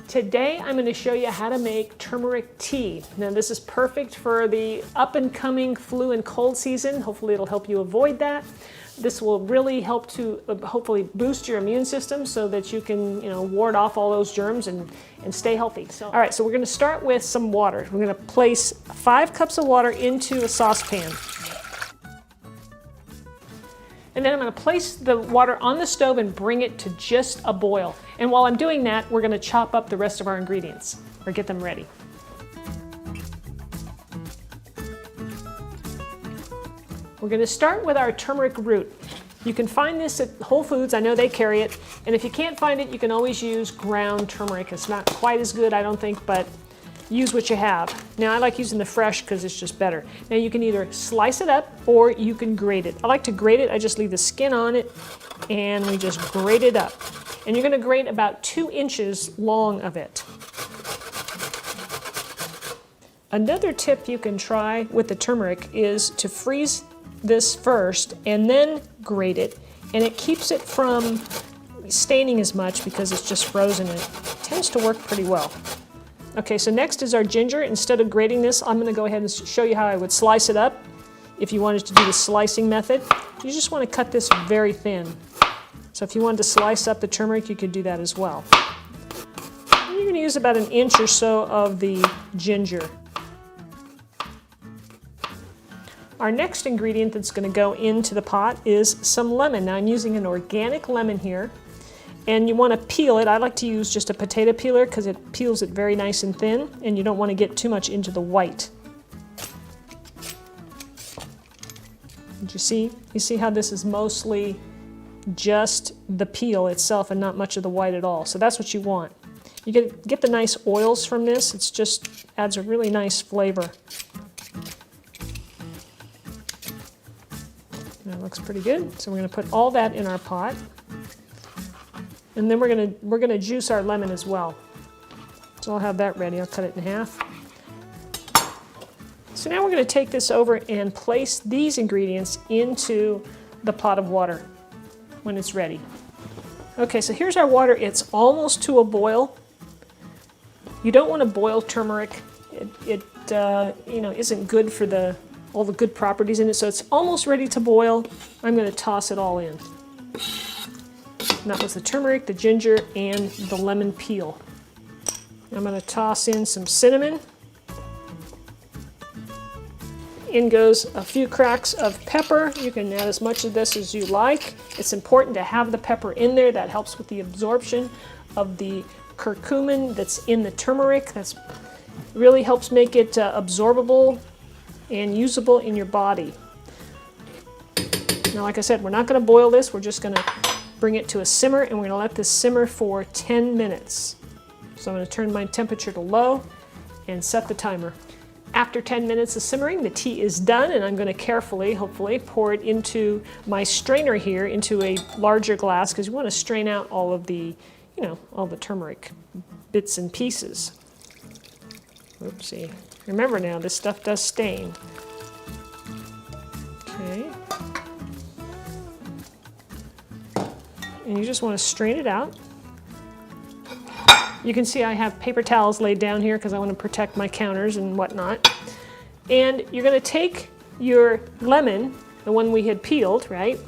Today I'm going to show you how to make turmeric tea. Now this is perfect for the up and coming flu and cold season. Hopefully it'll help you avoid that. This will really help to hopefully boost your immune system so that you can, ward off all those germs and stay healthy. All right, so we're going to start with some water. We're going to place 5 cups of water into a saucepan. And then I'm going to place the water on the stove and bring it to just a boil. And while I'm doing that, we're going to chop up the rest of our ingredients or get them ready. We're going to start with our turmeric root. You can find this at Whole Foods. I know they carry it. And if you can't find it, you can always use ground turmeric. It's not quite as good, I don't think, but use what you have. Now I like using the fresh because it's just better. Now you can either slice it up or you can grate it. I like to grate it. I just leave the skin on it and we just grate it up. And you're going to grate about 2 inches long of it. Another tip you can try with the turmeric is to freeze this first and then grate it, and it keeps it from staining as much because it's just frozen. It tends to work pretty well. Okay, so next is our ginger. Instead of grating this, I'm going to go ahead and show you how I would slice it up. If you wanted to do the slicing method, you just want to cut this very thin. So if you wanted to slice up the turmeric, you could do that as well. And you're going to use about 1 inch or so of the ginger. Our next ingredient that's going to go into the pot is some lemon. Now I'm using an organic lemon here. And you want to peel it. I like to use just a potato peeler because it peels it very nice and thin, and you don't want to get too much into the white. Did you see? You see how this is mostly just the peel itself and not much of the white at all. So that's what you want. You get the nice oils from this. It's just adds a really nice flavor. That looks pretty good. So we're going to put all that in our pot. And then we're gonna juice our lemon as well. So I'll have that ready. I'll cut it in half. So now we're gonna take this over and place these ingredients into the pot of water when it's ready. Okay, so here's our water. It's almost to a boil. You don't want to boil turmeric. It isn't good for all the good properties in it. So it's almost ready to boil. I'm gonna toss it all in. And that was the turmeric, the ginger, and the lemon peel. I'm going to toss in some cinnamon. In goes a few cracks of pepper. You can add as much of this as you like. It's important to have the pepper in there. That helps with the absorption of the curcumin that's in the turmeric. That really helps make it absorbable and usable in your body. Now, like I said, we're not going to boil this. We're just going to bring it to a simmer, and we're going to let this simmer for 10 minutes. So I'm going to turn my temperature to low and set the timer. After 10 minutes of simmering, the tea is done, and I'm going to carefully, hopefully, pour it into my strainer here into a larger glass because you want to strain out all of the, all the turmeric bits and pieces. Oopsie. Remember now, this stuff does stain. Okay. And you just want to strain it out. You can see I have paper towels laid down here because I want to protect my counters and whatnot. And you're going to take your lemon, the one we had peeled, right?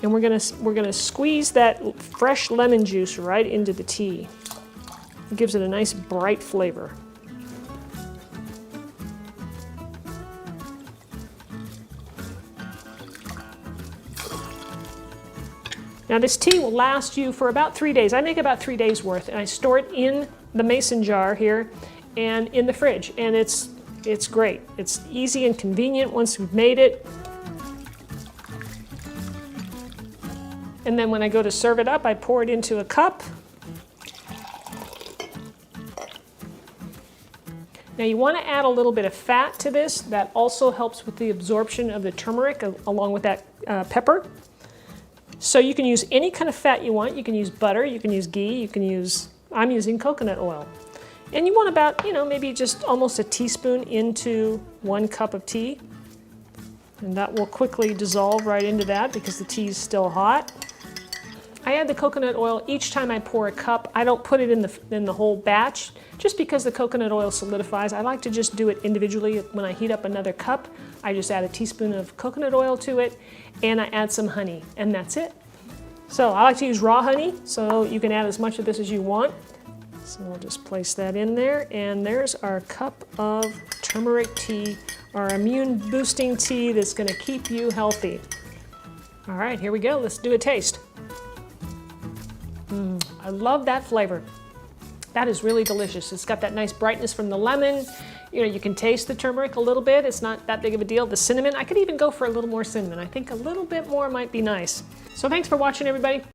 And we're going to squeeze that fresh lemon juice right into the tea. It gives it a nice bright flavor. Now this tea will last you for about 3 days. I make about 3 days worth, and I store it in the mason jar here and in the fridge, and it's great. It's easy and convenient once we've made it. And then when I go to serve it up, I pour it into a cup. Now you want to add a little bit of fat to this. That also helps with the absorption of the turmeric along with that pepper. So you can use any kind of fat you want. You can use butter, you can use ghee, I'm using coconut oil. And you want about, maybe just almost a teaspoon into 1 cup of tea. And that will quickly dissolve right into that because the tea is still hot. I add the coconut oil each time I pour a cup. I don't put it in the whole batch, just because the coconut oil solidifies. I like to just do it individually. When I heat up another cup, I just add a teaspoon of coconut oil to it, and I add some honey, and that's it. So I like to use raw honey, so you can add as much of this as you want. So we'll just place that in there, and there's our cup of turmeric tea, our immune boosting tea that's gonna keep you healthy. All right, here we go, let's do a taste. I love that flavor. That is really delicious. It's got that nice brightness from the lemon. You know, you can taste the turmeric a little bit. It's not that big of a deal. The cinnamon, I could even go for a little more cinnamon. I think a little bit more might be nice. So thanks for watching, everybody.